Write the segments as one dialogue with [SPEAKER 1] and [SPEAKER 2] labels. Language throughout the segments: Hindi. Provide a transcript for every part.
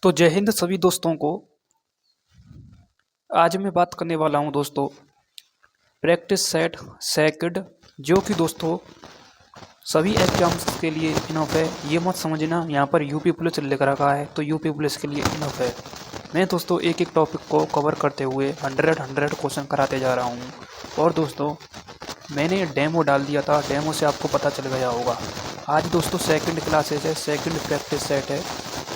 [SPEAKER 1] तो जय हिंद सभी दोस्तों को। आज मैं बात करने वाला हूं दोस्तों प्रैक्टिस सेट सेकंड, जो कि दोस्तों सभी एग्जाम्स के लिए इनफ है। ये मत समझना यहाँ पर यूपी पुलिस लिख रखा है तो यूपी पुलिस के लिए इनफ है। मैं दोस्तों एक एक टॉपिक को कवर करते हुए 100 क्वेश्चन कराते जा रहा हूँ। और दोस्तों मैंने डेमो डाल दिया था, डेमो से आपको पता चल गया होगा। आज दोस्तों सेकंड क्लासेस है, सेकंड प्रैक्टिस सेट है,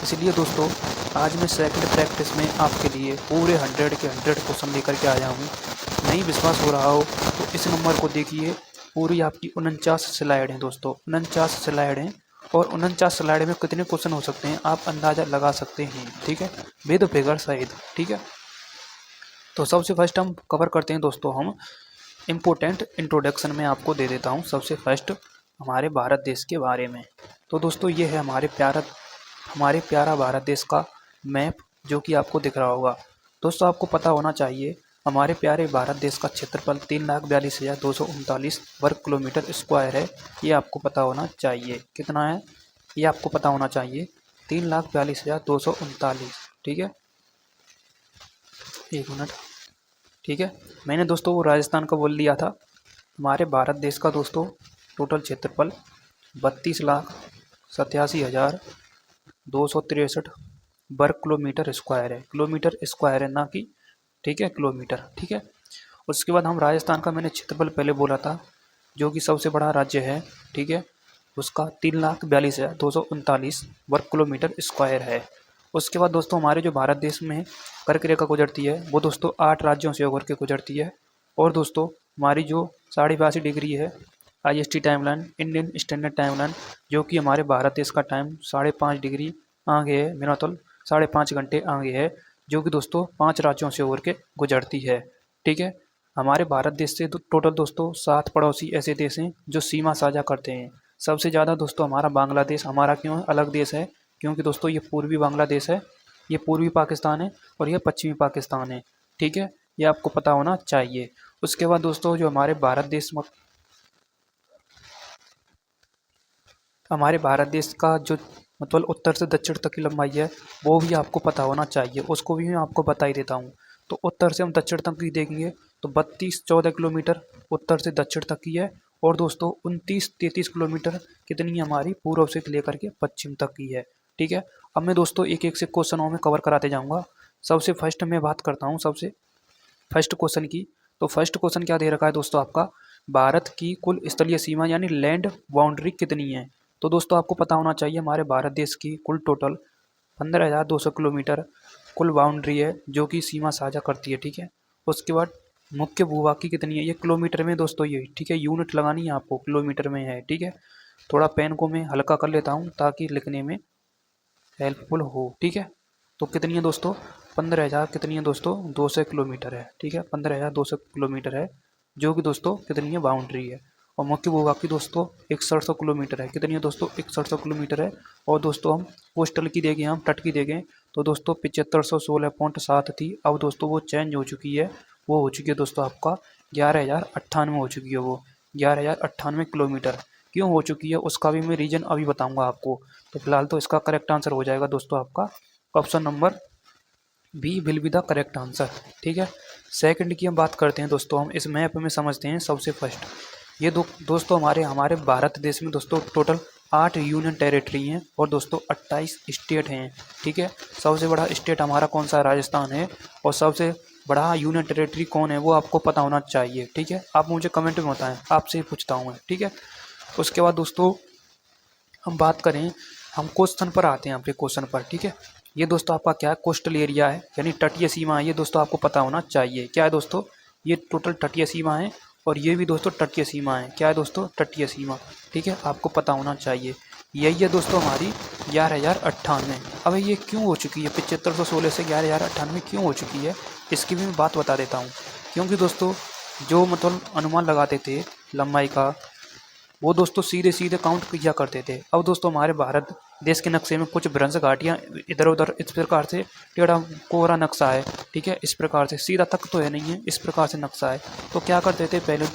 [SPEAKER 1] इसलिए दोस्तों आज मैं सेकंड प्रैक्टिस में आपके लिए पूरे 100 के 100 क्वेश्चन लेकर के आया हूँ। नहीं विश्वास हो रहा हो तो इस नंबर को देखिए, पूरी आपकी 49 स्लाइड हैं दोस्तों, 49 स्लाइड हैं। और 49 स्लाइड में कितने क्वेश्चन हो सकते हैं आप अंदाज़ा लगा सकते हैं, ठीक है, विद फिगर सहित, ठीक है। तो सबसे फर्स्ट हम कवर करते हैं दोस्तों, हम इम्पोर्टेंट इंट्रोडक्शन में आपको दे देता हूँ सबसे फर्स्ट हमारे भारत देश के बारे में। तो दोस्तों ये है हमारे प्यारा भारत देश का मैप, जो कि आपको दिख रहा होगा। दोस्तों आपको पता होना चाहिए हमारे प्यारे भारत देश का क्षेत्रफल 3,42,239 वर्ग किलोमीटर स्क्वायर है। ये आपको पता होना चाहिए कितना है, ये आपको पता होना चाहिए 3,42,239, ठीक है। एक मिनट, ठीक है। मैंने दोस्तों वो राजस्थान का बोल दिया था। हमारे भारत देश का दोस्तों टोटल क्षेत्रफल 32,87,263 वर्ग किलोमीटर स्क्वायर है। किलोमीटर स्क्वायर है ना कि, ठीक है, किलोमीटर, ठीक है। उसके बाद हम राजस्थान का मैंने क्षेत्रफल पहले बोला था, जो कि सबसे बड़ा राज्य है, ठीक है, उसका 3,42,239 वर्ग किलोमीटर स्क्वायर है। उसके बाद दोस्तों हमारे जो भारत देश में कर्क रेखा गुजरती है वो दोस्तों 8 राज्यों से होकर के गुजरती है। और दोस्तों हमारी जो 82.5 डिग्री है IST timeline, Indian standard timeline, जो कि हमारे भारत देश का टाइम 5.5 डिग्री आगे है, मेरा मतलब 5.5 घंटे आगे है, जो कि दोस्तों 5 राज्यों से होकर के गुजरती है, ठीक है। हमारे भारत देश से टोटल दोस्तों 7 पड़ोसी ऐसे देश हैं जो सीमा साझा करते हैं। सबसे ज़्यादा दोस्तों हमारा बांग्लादेश, हमारा क्यों अलग देश है, क्योंकि दोस्तों ये पूर्वी बांग्लादेश है, ये पूर्वी पाकिस्तान है और ये पश्चिमी पाकिस्तान है, ठीक है। ये आपको पता होना चाहिए। उसके बाद दोस्तों जो हमारे भारत देश का जो मतलब उत्तर से दक्षिण तक की लंबाई है वो भी आपको पता होना चाहिए, उसको भी मैं आपको बता ही देता हूँ। तो उत्तर से हम दक्षिण तक की देखेंगे तो 32-14 किलोमीटर उत्तर से दक्षिण तक की है। और दोस्तों 29-33 किलोमीटर कितनी हमारी पूर्व से लेकर के पश्चिम तक की है, ठीक है। अब मैं दोस्तों एक एक से क्वेश्चनों में कवर कराते जाऊँगा। सबसे फर्स्ट मैं बात करता हूँ सबसे फर्स्ट क्वेश्चन की। तो फर्स्ट क्वेश्चन क्या दे रखा है दोस्तों आपका, भारत की कुल स्थलीय सीमा यानी लैंड बाउंड्री कितनी है। तो दोस्तों आपको पता होना चाहिए हमारे भारत देश की कुल टोटल 15,200 किलोमीटर कुल बाउंड्री है, जो कि सीमा साझा करती है, ठीक है। उसके बाद मुख्य भूभाग की कितनी है, ये किलोमीटर में दोस्तों, ये ठीक है, यूनिट लगानी है आपको, किलोमीटर में है, ठीक है। थोड़ा पेन को मैं हल्का कर लेता हूँ ताकि लिखने में हेल्पफुल हो, ठीक है। तो कितनी है दोस्तों, 15,000 कितनी है दोस्तों, 200 किलोमीटर है, ठीक है, 15,200 किलोमीटर है, जो कि दोस्तों कितनी है बाउंड्री है। और मुख्य भूभाग की दोस्तों 6100 किलोमीटर है, कितनी है दोस्तों, 6100 किलोमीटर है। और दोस्तों हम कोस्टल की देखें, हम तट की देखें तो दोस्तों 7516.7 थी, अब दोस्तों वो चेंज हो चुकी है, वो हो चुकी है दोस्तों आपका 11,098 हो चुकी है, वो 11,098 किलोमीटर। क्यों हो चुकी है उसका भी मैं रीजन अभी बताऊंगा आपको। तो फिलहाल तो इसका करेक्ट आंसर हो जाएगा दोस्तों आपका option number B will be the correct answer, ठीक है। सेकंड की हम बात करते हैं दोस्तों, हम इस मैप में समझते हैं सबसे फर्स्ट। ये दोस्तों हमारे भारत देश में दोस्तों टोटल 8 यूनियन टेरिटरी हैं और दोस्तों 28 स्टेट हैं, ठीक है। सबसे बड़ा स्टेट हमारा कौन सा है, राजस्थान है। और सबसे बड़ा यूनियन टेरिटरी कौन है वो आपको पता होना चाहिए, ठीक है। आप मुझे कमेंट में बताएं, आपसे ही पूछता हूँ मैं, ठीक है। उसके बाद दोस्तों हम बात करें, हम क्वेश्चन पर आते हैं, आपके क्वेश्चन पर, ठीक है। ये दोस्तों आपका क्या है, कोस्टल एरिया है यानी तटीय सीमा है, ये दोस्तों आपको पता होना चाहिए। क्या है दोस्तों, ये टोटल तटीय सीमा है और ये भी दोस्तों तटीय सीमा है। क्या है दोस्तों, तटीय सीमा, ठीक है, आपको पता होना चाहिए। यही है दोस्तों हमारी 11,098। अब ये क्यों हो चुकी है, 7516 से 11,098 क्यों हो चुकी है, इसकी भी मैं बात बता देता हूँ। क्योंकि दोस्तों जो मतलब अनुमान लगाते थे लंबाई का, वो दोस्तों सीधे सीधे काउंट किया करते थे। अब दोस्तों हमारे भारत देश के नक्शे में कुछ भ्रंश घाटियाँ इधर उधर इस प्रकार से टेढ़ा कोहरा नक्शा है, ठीक है, इस प्रकार से सीधा तक तो है नहीं है, इस प्रकार से नक्शा है। तो क्या करते थे, पहले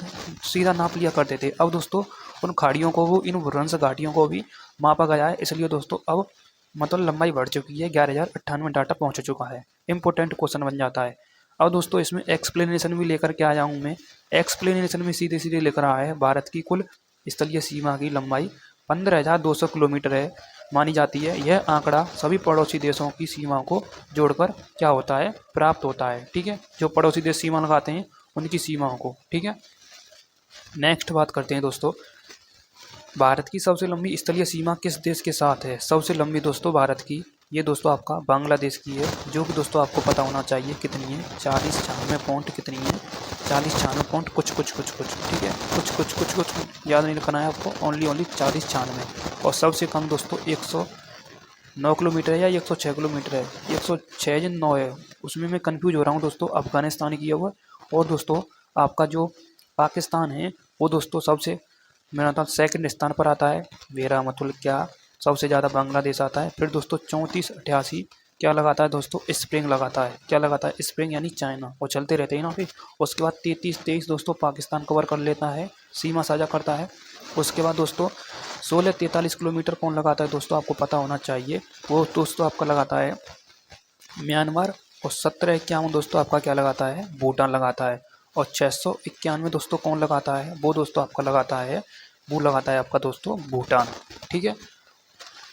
[SPEAKER 1] सीधा नाप लिया करते थे। अब दोस्तों उन खाड़ियों को, वो इन भ्रंश घाटियों को भी मापा गया है, इसलिए दोस्तों अब मतलब लंबाई बढ़ चुकी है, 11,098 डाटा पहुंच चुका है। इंपॉर्टेंट क्वेश्चन बन जाता है। अब दोस्तों इसमें एक्सप्लेनेशन भी लेकर के आया हूँ मैं। एक्सप्लेनेशन में सीधे सीधे लिख रहा है भारत की कुल स्थलीय सीमा की लंबाई 15,200 किलोमीटर है मानी जाती है। यह आंकड़ा सभी पड़ोसी देशों की सीमा को जोड़कर क्या होता है, प्राप्त होता है। ठीक है, जो पड़ोसी देश सीमा लगाते हैं उनकी सीमाओं को। ठीक है, नेक्स्ट बात करते हैं दोस्तों, भारत की सबसे लंबी स्थलीय सीमा किस देश के साथ है। सबसे लंबी दोस्तों भारत की, ये दोस्तों आपका बांग्लादेश की है, जो कि दोस्तों आपको पता होना चाहिए कितनी है, 4096 कितनी है, 4096 कुछ। ठीक है, कुछ याद नहीं रखना है आपको, ओनली 4096। और सबसे कम दोस्तों 109 किलोमीटर है या 106 किलोमीटर है, 106 या 9 है, उसमें मैं कंफ्यूज हो रहा हूँ दोस्तों। अफगानिस्तान की है वो। और दोस्तों आपका जो पाकिस्तान है वो दोस्तों सबसे मेरा मतलब सेकंड स्थान पर आता है। मेरा मतलब क्या, सबसे ज़्यादा बांग्लादेश आता है। फिर दोस्तों 3488 क्या लगाता है दोस्तों, स्प्रिंग लगाता है। क्या लगाता है, स्प्रिंग यानी चाइना, वो चलते रहते हैं ना फिर। उसके बाद 3323 दोस्तों पाकिस्तान कवर कर लेता है, सीमा साझा करता है। उसके बाद दोस्तों 1643 किलोमीटर कौन लगाता है दोस्तों, आपको पता होना चाहिए, वो दोस्तों आपका लगाता है म्यांमार। और 1751 दोस्तों आपका क्या लगाता है, भूटान लगाता है। और 691 दोस्तों कौन लगाता है, वो दोस्तों आपका लगाता है, वो लगाता है आपका दोस्तों भूटान। ठीक है,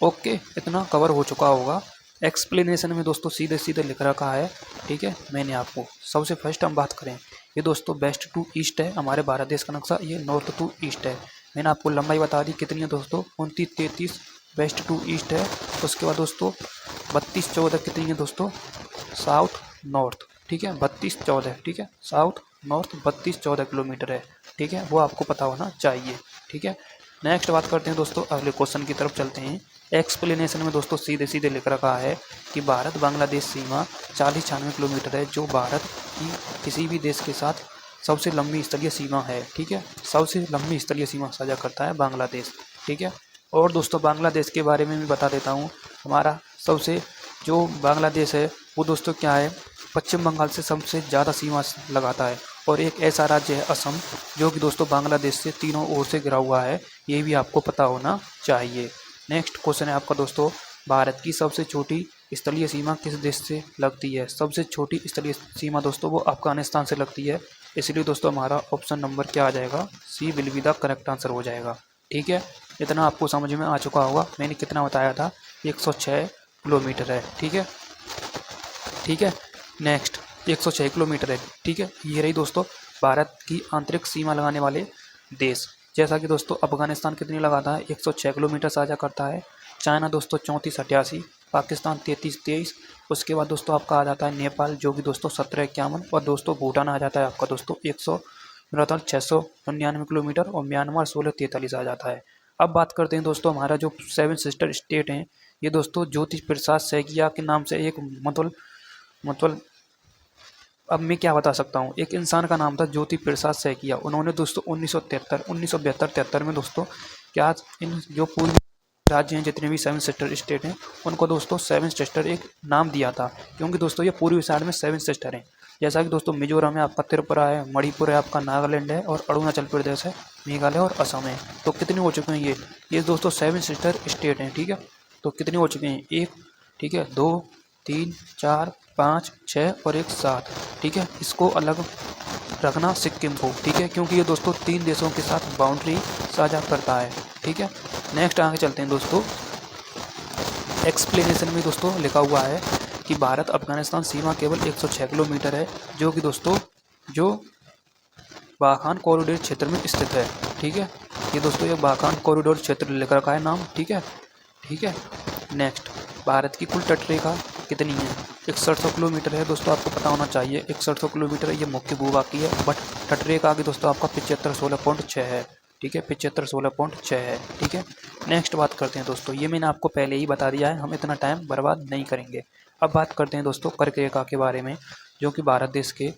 [SPEAKER 1] ओके, इतना कवर हो चुका होगा। एक्सप्लेनेशन में दोस्तों सीधे सीधे लिख रखा है। ठीक है, मैंने आपको सबसे फर्स्ट हम बात करें, ये दोस्तों वेस्ट टू ईस्ट है हमारे भारत देश का नक्शा, ये नॉर्थ टू ईस्ट है। मैंने आपको लंबाई बता दी कितनी है दोस्तों, 2933 वेस्ट टू ईस्ट है। उसके बाद दोस्तों 3214 कितनी है दोस्तों, साउथ नॉर्थ। ठीक है, 3214, ठीक है, साउथ नॉर्थ 3214 किलोमीटर है। ठीक है, वो आपको पता होना चाहिए। ठीक है, नेक्स्ट बात करते हैं दोस्तों, अगले क्वेश्चन की तरफ चलते हैं। एक्सप्लेनेशन में दोस्तों सीधे सीधे लिख रखा है कि भारत बांग्लादेश सीमा 4096 किलोमीटर है, जो भारत की किसी भी देश के साथ सबसे लंबी स्थलीय सीमा है। ठीक है, सबसे लंबी स्थलीय सीमा साझा करता है बांग्लादेश। ठीक है, और दोस्तों बांग्लादेश के बारे में भी बता देता हूँ। हमारा सबसे जो बांग्लादेश है वो दोस्तों क्या है, पश्चिम बंगाल से सबसे ज़्यादा सीमा लगाता है। और एक ऐसा राज्य है असम, जो कि दोस्तों बांग्लादेश से तीनों ओर से घिरा हुआ है, ये भी आपको पता होना चाहिए। नेक्स्ट क्वेश्चन है आपका दोस्तों, भारत की सबसे छोटी स्थलीय सीमा किस देश से लगती है। सबसे छोटी स्थलीय सीमा दोस्तों वो अफगानिस्तान से लगती है। इसलिए दोस्तों हमारा ऑप्शन नंबर क्या आ जाएगा, C will be the correct answer हो जाएगा। ठीक है, इतना आपको समझ में आ चुका होगा। मैंने कितना बताया था, 106 किलोमीटर है। ठीक है, ठीक है, नेक्स्ट 106 किलोमीटर है। ठीक है, ये रही दोस्तों भारत की आंतरिक सीमा लगाने वाले देश। जैसा कि दोस्तों अफगानिस्तान कितनी लगाता है, 106 किलोमीटर साझा करता है। चाइना दोस्तों 3488, पाकिस्तान 3323। उसके बाद दोस्तों आपका आ जाता है नेपाल, जो कि दोस्तों 1751। और दोस्तों भूटान आ जाता है आपका दोस्तों 699 किलोमीटर। और म्यांमार 1643 आ जाता है। अब बात करते हैं दोस्तों हमारा जो 7 सिस्टर स्टेट हैं, ये दोस्तों ज्योति प्रसाद सैकिया के नाम से एक मतलब अब मैं क्या बता सकता हूँ, एक इंसान का नाम था ज्योति प्रसाद सैकिया। उन्होंने दोस्तों 1972 में दोस्तों क्या इन जो पूर्वी राज्य हैं, जितने भी 7 सिस्टर स्टेट हैं, उनको दोस्तों 7 सिस्टर एक नाम दिया था, क्योंकि दोस्तों ये पूर्वी साइड में 7 सिस्टर हैं। जैसा कि दोस्तों मिजोरम है आपका, त्रिपुरा है, मणिपुर है आपका, नागालैंड है, और अरुणाचल प्रदेश है, मेघालय और असम है। तो कितने हो चुके हैं ये दोस्तों 7 सिस्टर स्टेट हैं। ठीक है, तो कितने हो चुके हैं, 1, ठीक है, 2, 3, 4, 5, 6 और 1 7। ठीक है, इसको अलग रखना सिक्किम को। ठीक है, क्योंकि ये दोस्तों 3 देशों के साथ बाउंड्री साझा करता है। ठीक है, नेक्स्ट आगे चलते हैं दोस्तों। एक्सप्लेनेशन में दोस्तों लिखा हुआ है कि भारत अफगानिस्तान सीमा केवल 106 किलोमीटर है, जो कि दोस्तों जो बाखान कॉरिडोर क्षेत्र में स्थित है। ठीक है, ये दोस्तों ये बाखान कॉरिडोर क्षेत्र लिख रखा है नाम। ठीक है, ठीक है, नेक्स्ट भारत की कुल तटरेखा कितनी है, 6100 किलोमीटर है दोस्तों, आपको पता होना चाहिए। 6100 किलोमीटर ये मुख्य भूभाग की है, बट तटरेखा आगे दोस्तों आपका 7516.6 है। ठीक है, 7516.6 है। ठीक है, नेक्स्ट बात करते हैं दोस्तों, ये मैंने आपको पहले ही बता दिया है, हम इतना टाइम बर्बाद नहीं करेंगे। अब बात करते हैं दोस्तों कर्क रेखा के बारे में, जो कि भारत देश के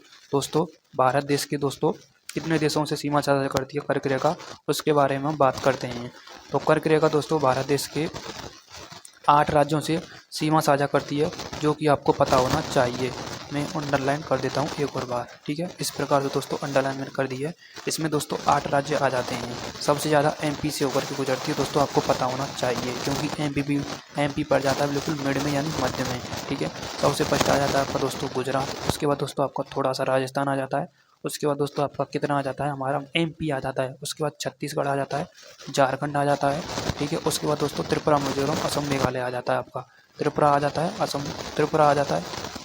[SPEAKER 1] दोस्तों कितने देशों से सीमा साझा करती है कर्क रेखा, उसके बारे में हम बात करते हैं। तो कर्क रेखा दोस्तों भारत देश के 8 राज्यों से सीमा साझा करती है, जो कि आपको पता होना चाहिए। मैं अंडरलाइन कर देता हूँ एक और बार, ठीक है। इस प्रकार से दोस्तों अंडरलाइन मैंने कर दी है। इसमें दोस्तों 8 राज्य आ जाते हैं। सबसे ज़्यादा एमपी से होकर के गुजरती है दोस्तों, आपको पता होना चाहिए, क्योंकि एमपी पड़ जाता है बिल्कुल मिड में यानी मध्य में, ठीक है। सबसे फर्स्ट आ जाता है आपका दोस्तों गुजरात, उसके बाद दोस्तों आपका थोड़ा सा राजस्थान आ जाता है, उसके बाद दोस्तों आपका कितना आ जाता है, हमारा एमपी आ जाता है, उसके बाद छत्तीसगढ़ आ जाता है, झारखंड आ जाता है, ठीक है। उसके बाद दोस्तों त्रिपुरा, मिजोरम, असम, मेघालय आ जाता है आपका। त्रिपुरा आ जाता है, असम, त्रिपुरा आ जाता है,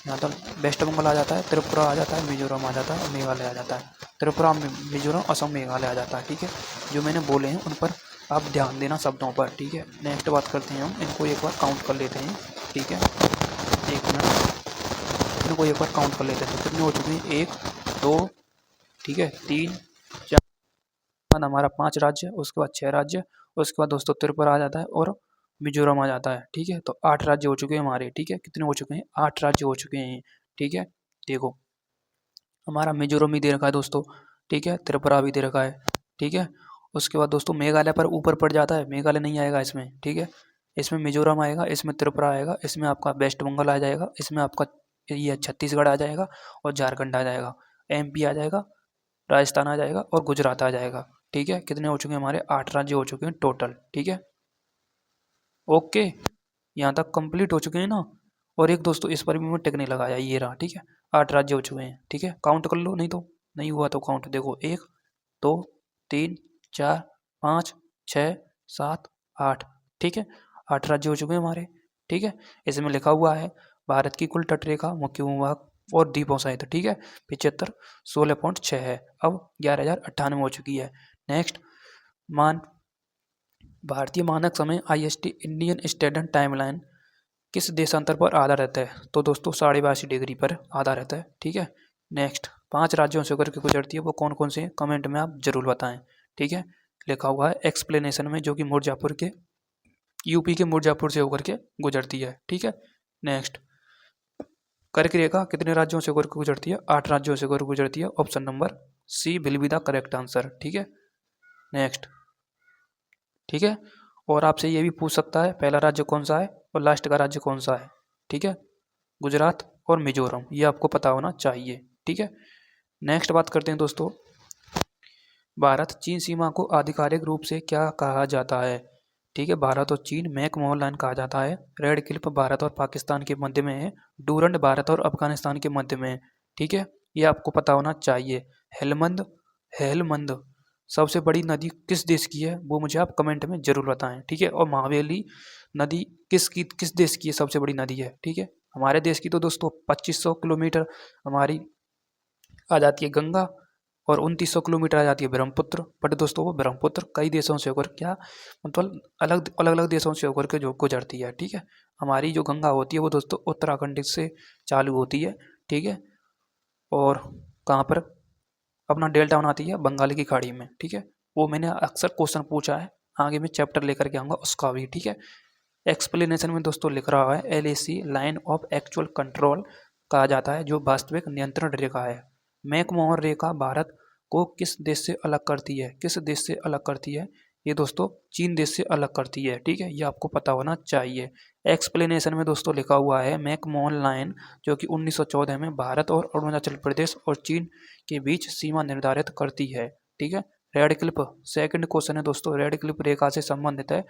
[SPEAKER 1] यहाँ तक वेस्ट बंगाल आ जाता है, त्रिपुरा आ जाता है, मिजोरम आ जाता है, मेघालय आ जाता है। त्रिपुरा, मिजोरम, असम, मेघालय आ जाता है, ठीक है। जो मैंने बोले हैं उन पर आप ध्यान देना शब्दों पर, ठीक है। नेक्स्ट बात करते हैं हम, इनको एक बार काउंट कर लेते हैं, ठीक है। एक मिनट, इनको एक बार काउंट कर लेते हैं। तो कितने हो चुके हैं, 1 2, ठीक है, 3 4, हमारा 5 राज्य, उसके बाद 6 राज्य, उसके बाद दोस्तों त्रिपुरा आ जाता है और मिजोरम आ जाता है, ठीक है। तो 8 राज्य हो चुके हैं हमारे, ठीक है। कितने हो चुके हैं, 8 राज्य हो चुके हैं, ठीक है। देखो हमारा मिजोरम भी दे रखा है दोस्तों, ठीक है। त्रिपुरा भी दे रखा है, ठीक है। उसके बाद दोस्तों मेघालय पर ऊपर पड़ जाता है, मेघालय नहीं आएगा इसमें, ठीक है। इसमें मिजोरम आएगा, इसमें त्रिपुरा आएगा, इसमें आपका वेस्ट बंगाल आ जाएगा, इसमें आपका ये छत्तीसगढ़ आ जाएगा और झारखंड आ जाएगा, एमपी आ जाएगा, राजस्थान आ जाएगा और गुजरात आ जाएगा, ठीक है। कितने हो चुके हैं हमारे, 8 राज्य हो चुके हैं टोटल, ठीक है। ओके, यहाँ तक कंप्लीट हो चुके हैं ना। और एक दोस्तों इस पर भी मैं टिक नहीं लगाया, ये रहा, ठीक है। 8 राज्य हो चुके हैं, ठीक है। काउंट कर लो, नहीं तो नहीं हुआ तो काउंट देखो, 1 2 3 4 5 6 7 8, ठीक है। 8 राज्य हो चुके हैं हमारे, ठीक है। इसमें लिखा हुआ है भारत की कुल तटरेखा, मुख्य भूभाग और द्वीपों सहित, ठीक है, 75 16.6 है। अब 11,098 हो चुकी है। नेक्स्ट, मान भारतीय मानक समय IST इंडियन स्टैंडर्ड टाइमलाइन किस देशांतर पर आधारित है, तो दोस्तों 82.5 डिग्री पर आधारित है, ठीक है। नेक्स्ट, 5 राज्यों से होकर के गुजरती है, वो कौन कौन से हैं कमेंट में आप जरूर बताएं, ठीक है। लिखा हुआ है एक्सप्लेनेशन में, जो कि मिर्जापुर के यूपी के मिर्जापुर से होकर के गुजरती है, ठीक है। नेक्स्ट, कर्क रेखा कितने राज्यों से होकर के गुजरती है, 8 राज्यों से होकर गुजरती है, option number C will be the correct answer, ठीक है। नेक्स्ट, ठीक है। और आपसे ये भी पूछ सकता है पहला राज्य कौन सा है और लास्ट का राज्य कौन सा है, ठीक है। गुजरात और मिजोरम, ये आपको पता होना चाहिए, ठीक है। नेक्स्ट बात करते हैं दोस्तों, भारत चीन सीमा को आधिकारिक रूप से क्या कहा जाता है, ठीक है। भारत और चीन मैकमोहन लाइन कहा जाता है। रेड क्लिफ भारत और पाकिस्तान के मध्य में है। डूरंड भारत और अफगानिस्तान के मध्य में है, ठीक है। ये आपको पता होना चाहिए। हेलमंद हेलमंद सबसे बड़ी नदी किस देश की है, वो मुझे आप कमेंट में जरूर बताएं, ठीक है। और महावेली नदी किस देश की है, सबसे बड़ी नदी है, ठीक है। हमारे देश की तो दोस्तों 2500 किलोमीटर हमारी आ जाती है गंगा, और 2900 किलोमीटर आ जाती है ब्रह्मपुत्र। बट दोस्तों वो ब्रह्मपुत्र कई देशों से होकर क्या मतलब अलग अलग अलग देशों से होकर के जो गुजरती है, ठीक है। हमारी जो गंगा होती है वो दोस्तों उत्तराखंड से चालू होती है, ठीक है। और कहाँ पर अपना डेल्टा बनाती है, बंगाल की खाड़ी में, ठीक है। वो मैंने अक्सर क्वेश्चन पूछा है, आगे मैं चैप्टर लेकर के आऊँगा उसका भी, ठीक है। एक्सप्लेनेशन में दोस्तों लिख रहा है LAC line of actual control कहा जाता है, जो वास्तविक नियंत्रण रेखा है। मैकमोहन रेखा भारत को किस देश से अलग करती है, किस देश से अलग करती है, ये दोस्तों चीन देश से अलग करती है, ठीक है। ये आपको पता होना चाहिए। एक्सप्लेनेशन में दोस्तों लिखा हुआ है मैकमोहन लाइन जो कि 1914 में भारत और अरुणाचल प्रदेश और चीन के बीच सीमा निर्धारित करती है, ठीक है। रेड क्लिफ सेकंड क्वेश्चन है दोस्तों, रेड क्लिफ रेखा से संबंधित है,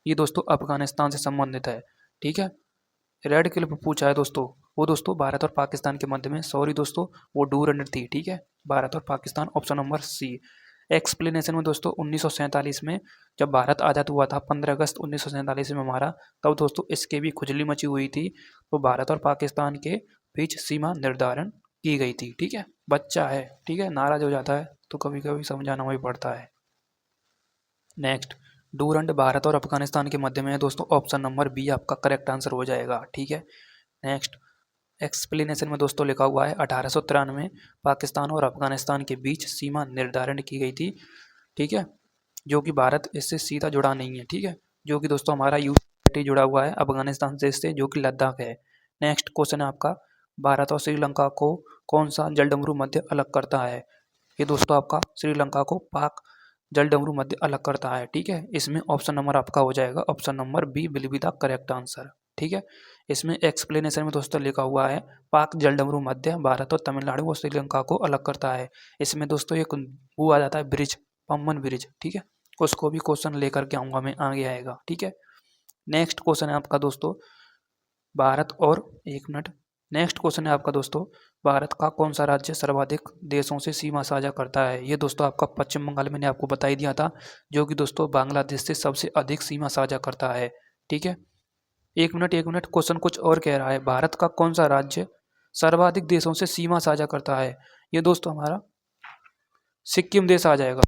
[SPEAKER 1] ये दोस्तों अफगानिस्तान से संबंधित है, ठीक है। रेड क्लिफ पूछा है दोस्तों, वो दोस्तों भारत और पाकिस्तान के मध्य में, सॉरी दोस्तों वो डूरंड थी, ठीक है। भारत और Pakistan, option number C. Explanation में दोस्तों 1947 में जब भारत आज़ाद हुआ था, 15 अगस्त 1947 में हमारा, तब दोस्तों इसके भी खुजली मची हुई थी, तो भारत और पाकिस्तान के बीच सीमा निर्धारण की गई थी, ठीक है। बच्चा है, ठीक है, नाराज हो जाता है तो कभी कभी समझाना भी पड़ता है। नेक्स्ट, डूरंड भारत और अफगानिस्तान के मध्य में है दोस्तों, ऑप्शन नंबर बी आपका करेक्ट आंसर हो जाएगा, ठीक है। नेक्स्ट, एक्सप्लेनेशन में दोस्तों लिखा हुआ है 1893 पाकिस्तान और अफगानिस्तान के बीच सीमा निर्धारण की गई थी, ठीक है, जो कि भारत इससे सीधा जुड़ा नहीं है, ठीक है, जो कि दोस्तों हमारा यूटी जुड़ा हुआ है अफगानिस्तान से, इससे जो कि लद्दाख है। नेक्स्ट क्वेश्चन है आपका, भारत और श्रीलंका को कौन सा जलडमरू मध्य अलग करता है, ये दोस्तों आपका श्रीलंका को पाक जलडमरू मध्य अलग करता है, ठीक है। इसमें ऑप्शन नंबर आपका हो जाएगा, option number B will be the correct answer. ठीक है। इसमें एक्सप्लेनेशन में दोस्तों लिखा हुआ है, पाक जलडमरू मध्य भारत और तमिलनाडु और श्रीलंका को अलग करता है। इसमें दोस्तों एक वो आ जाता है ब्रिज, पम्बन ब्रिज, ठीक है। उसको भी क्वेश्चन लेकर के आऊँगा मैं, आगे आएगा, ठीक है। नेक्स्ट क्वेश्चन है आपका दोस्तों, भारत और एक मिनट, नेक्स्ट क्वेश्चन है आपका दोस्तों, भारत का कौन सा राज्य सर्वाधिक देशों से सीमा साझा करता है? ये दोस्तों आपका पश्चिम बंगाल, मैंने आपको बता ही दिया था, जो कि दोस्तों बांग्लादेश से सबसे अधिक सीमा साझा करता है, ठीक है। एक मिनट, क्वेश्चन कुछ और कह रहा है, भारत का कौन सा राज्य सर्वाधिक देशों से सीमा साझा करता है? ये दोस्तों हमारा सिक्किम देश आ जाएगा।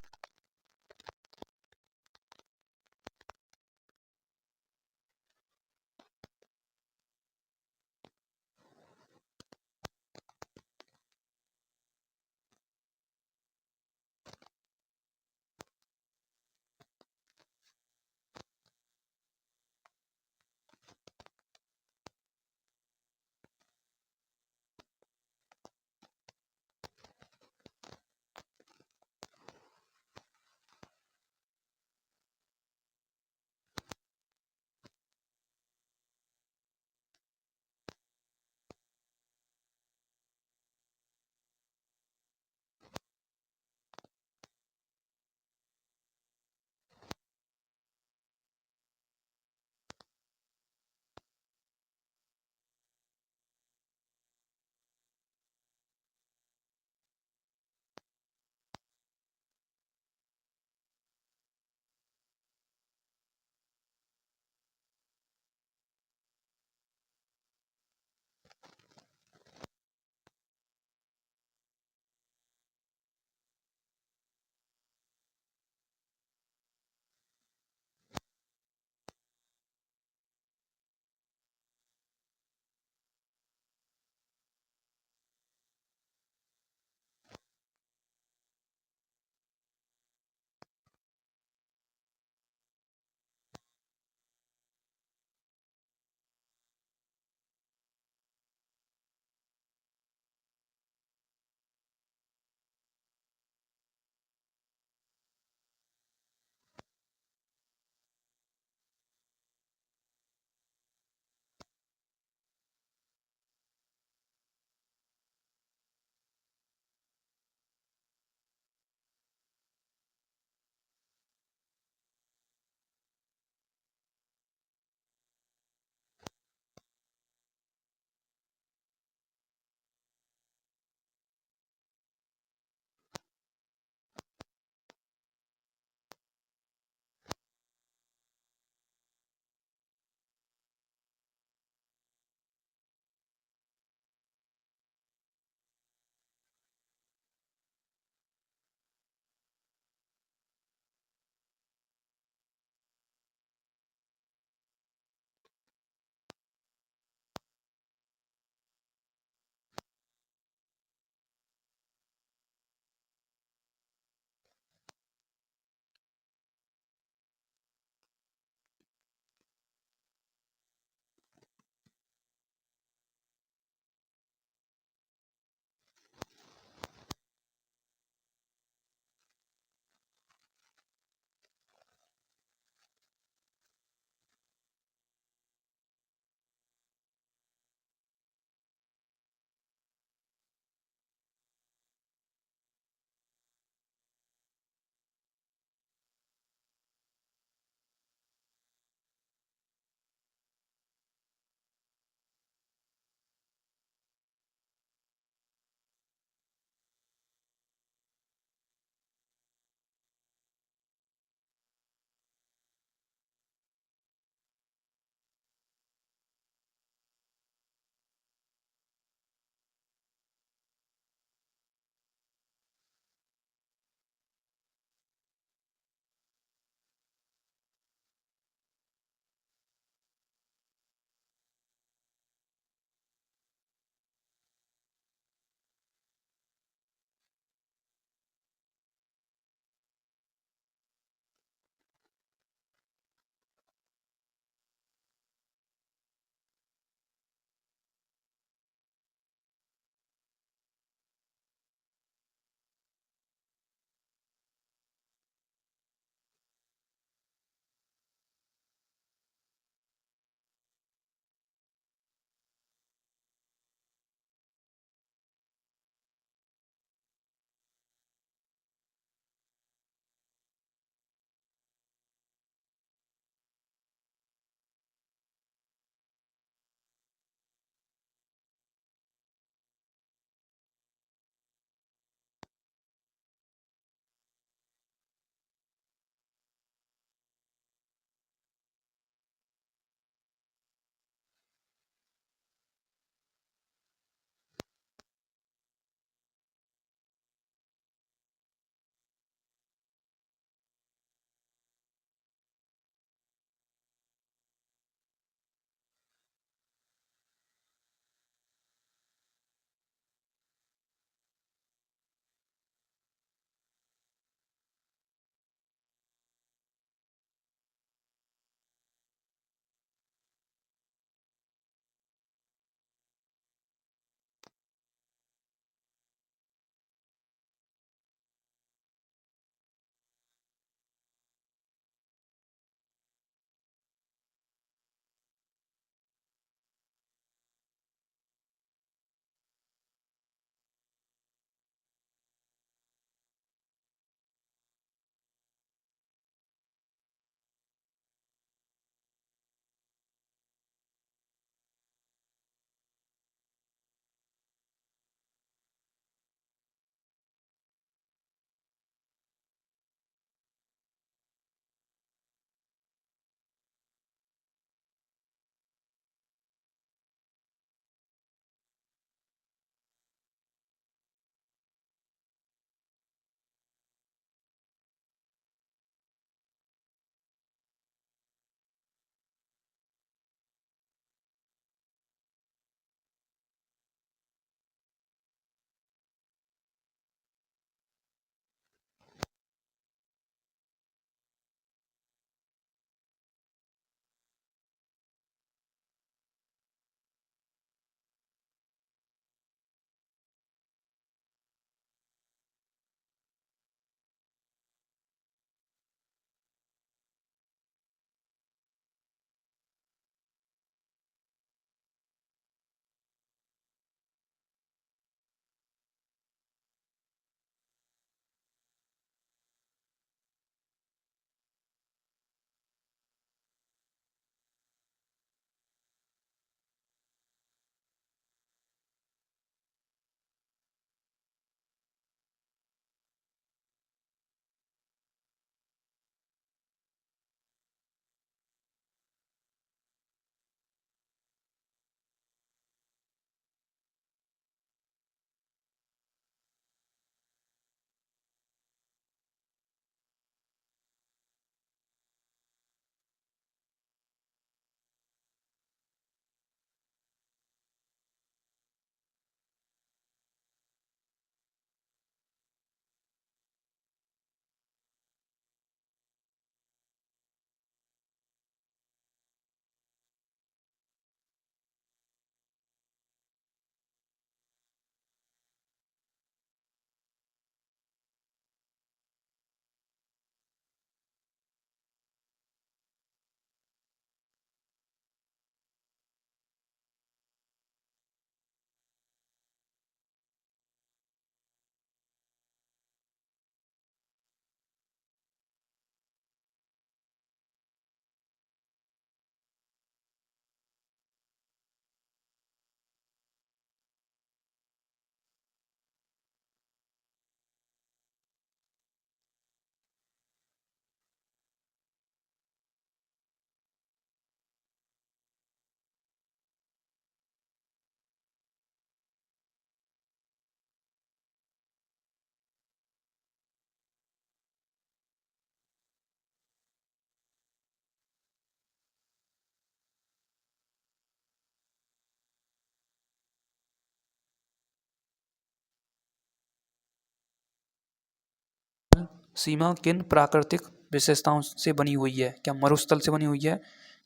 [SPEAKER 1] सीमा किन प्राकृतिक विशेषताओं से बनी हुई है? क्या मरुस्थल से बनी हुई है?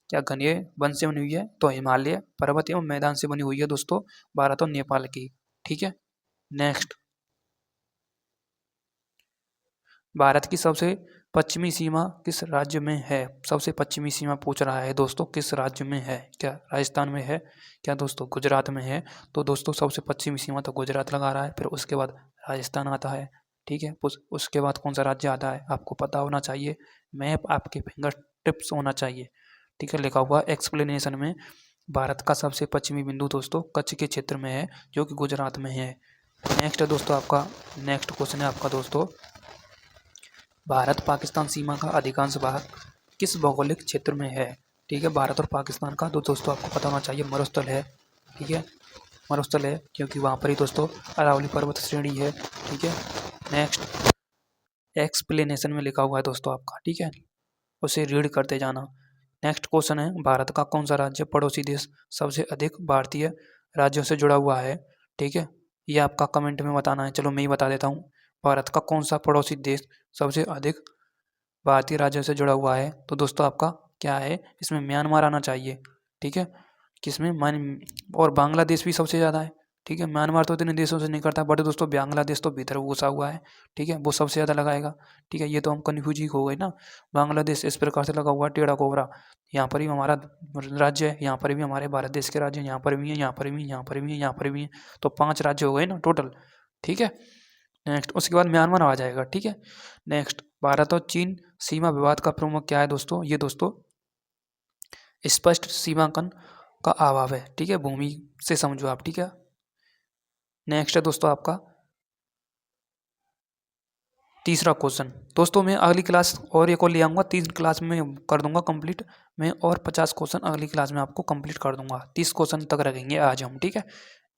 [SPEAKER 1] क्या घने वन से बनी हुई है? तो हिमालय पर्वत एवं मैदान से बनी हुई है दोस्तों, भारत और नेपाल की। ठीक है। नेक्स्ट, भारत की सबसे पश्चिमी सीमा किस राज्य में है? सबसे पश्चिमी सीमा पूछ रहा है दोस्तों, किस राज्य में है? क्या राजस्थान में है? क्या दोस्तों गुजरात में है? तो दोस्तों सबसे पश्चिमी सीमा तो गुजरात लगा रहा है, फिर उसके बाद राजस्थान आता है। ठीक है। उसके बाद कौन सा राज्य आता है आपको पता होना चाहिए, मैप आपके फिंगर टिप्स होना चाहिए। ठीक है। लिखा हुआ एक्सप्लेनेशन में भारत का सबसे पश्चिमी बिंदु दोस्तों कच्छ के क्षेत्र में है, जो कि गुजरात में है। नेक्स्ट है दोस्तों आपका, नेक्स्ट क्वेश्चन है आपका दोस्तों, भारत पाकिस्तान सीमा का अधिकांश भाग किस भौगोलिक क्षेत्र में है? ठीक है। भारत और पाकिस्तान का तो दोस्तों आपको पता होना चाहिए मरुस्थल है। ठीक है। मरुस्थल है क्योंकि वहाँ पर ही दोस्तों अरावली पर्वत श्रेणी है। ठीक है। नेक्स्ट, एक्सप्लेनेशन में लिखा हुआ है दोस्तों आपका। ठीक है, उसे रीड करते जाना। नेक्स्ट क्वेश्चन है, भारत का कौन सा राज्य पड़ोसी देश सबसे अधिक भारतीय राज्यों से जुड़ा हुआ है? ठीक है, ये आपका कमेंट में बताना है। चलो मैं ही बता देता हूँ। भारत का कौन सा पड़ोसी देश सबसे अधिक भारतीय राज्यों से जुड़ा हुआ है? तो दोस्तों आपका क्या है, इसमें म्यांमार आना चाहिए। ठीक है, किसमें मान, और बांग्लादेश भी सबसे ज़्यादा है। ठीक है, म्यांमार तो इतने देशों से नहीं करता, बट दोस्तों बांग्लादेश तो भीतर घुसा हुआ है। ठीक है, वो सबसे ज़्यादा लगाएगा। ठीक है, ये तो हम कन्फ्यूज ही हो गए ना। बांग्लादेश इस प्रकार से लगा हुआ है टेढ़ा कोबरा, यहाँ पर भी हमारा राज्य है, यहाँ पर भी हमारे भारत देश के राज्य हैं, यहाँ पर भी है, यहाँ पर भी, यहाँ पर भी, यहाँ पर भी है। तो 5 राज्य हो गए ना टोटल। ठीक है। नेक्स्ट, उसके बाद म्यांमार आ जाएगा। ठीक है। नेक्स्ट, भारत और चीन सीमा विवाद का प्रमुख क्या है दोस्तों? ये दोस्तों स्पष्ट सीमांकन का अभाव है। ठीक है, भूमि से समझो आप। ठीक है। नेक्स्ट है दोस्तों आपका तीसरा क्वेश्चन। दोस्तों मैं अगली क्लास और एक और ले आऊँगा, 3 क्लास में कर दूंगा कंप्लीट मैं, और 50 क्वेश्चन अगली क्लास में आपको कंप्लीट कर दूंगा। 30 क्वेश्चन तक रखेंगे आज हम। ठीक है।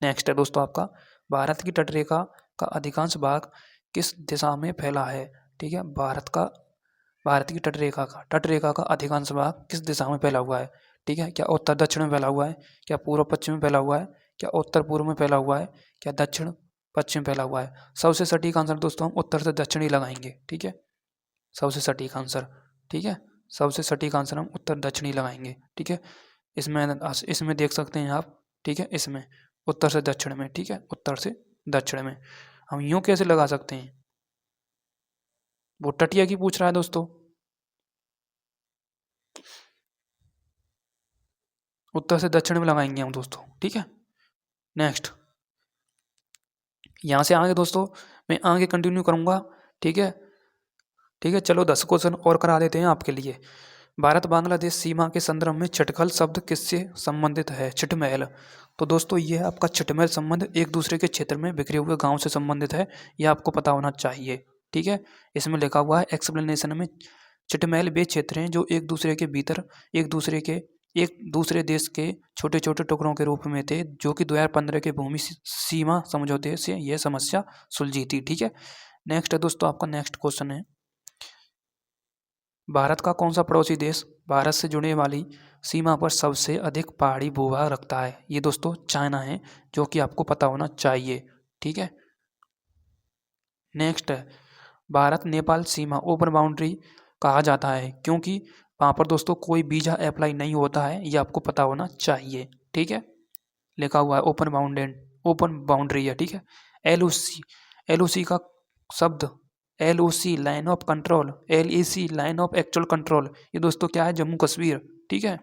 [SPEAKER 1] नेक्स्ट है दोस्तों आपका, भारत की तटरेखा का अधिकांश भाग किस दिशा में फैला है? ठीक है, भारत की तटरेखा का अधिकांश भाग किस दिशा में फैला हुआ है? ठीक है, क्या उत्तर दक्षिण में फैला हुआ है? क्या पूर्व पश्चिम में फैला हुआ है? क्या उत्तर पूर्व में फैला हुआ है? क्या दक्षिण पश्चिम फैला हुआ है? सबसे सटीक आंसर दोस्तों हम उत्तर से दक्षिण ही लगाएंगे। ठीक है, सबसे सटीक आंसर। ठीक है, सबसे सटीक आंसर हम उत्तर दक्षिण ही लगाएंगे। ठीक है, इसमें देख सकते हैं आप। ठीक है, इसमें उत्तर से दक्षिण में। ठीक है, उत्तर से दक्षिण में हम यूं कैसे लगा सकते हैं? वो टटिया की पूछ रहा है दोस्तों, उत्तर से दक्षिण में लगाएंगे हम दोस्तों। ठीक है। नेक्स्ट, यहाँ से आगे दोस्तों मैं आगे कंटिन्यू करूँगा। ठीक है। ठीक है, चलो 10 क्वेश्चन और करा देते हैं आपके लिए। भारत बांग्लादेश सीमा के संदर्भ में छिटकल शब्द किससे संबंधित है? छिटमहल। तो दोस्तों ये आपका छिटमहल संबंध एक दूसरे के क्षेत्र में बिखरे हुए गांव से संबंधित है, यह आपको पता होना चाहिए। ठीक है, इसमें लिखा हुआ है एक्सप्लेनेशन में, छिटमहल वे क्षेत्र हैं जो एक दूसरे के भीतर एक दूसरे देश के छोटे छोटे टुकड़ों के रूप में थे, जो कि 2015 के भूमि सीमा समझौते से यह समस्या सुलझी थी। ठीक है। नेक्स्ट है दोस्तों आपका नेक्स्ट क्वेश्चन है, भारत का कौन सा पड़ोसी देश भारत से जुड़ने वाली सीमा पर सबसे अधिक पहाड़ी भूभाग रखता है? ये दोस्तों चाइना है, जो कि आपको पता होना चाहिए। ठीक है। नेक्स्ट है, भारत नेपाल सीमा ओपन बाउंड्री कहा जाता है क्योंकि वहाँ पर दोस्तों कोई वीज़ा अप्लाई नहीं होता है, ये आपको पता होना चाहिए। ठीक है, लिखा हुआ है ओपन बाउंड्री है। ठीक है। एलओसी का शब्द LOC line of control, LAC line of actual control, ये दोस्तों क्या है? जम्मू कश्मीर। ठीक है।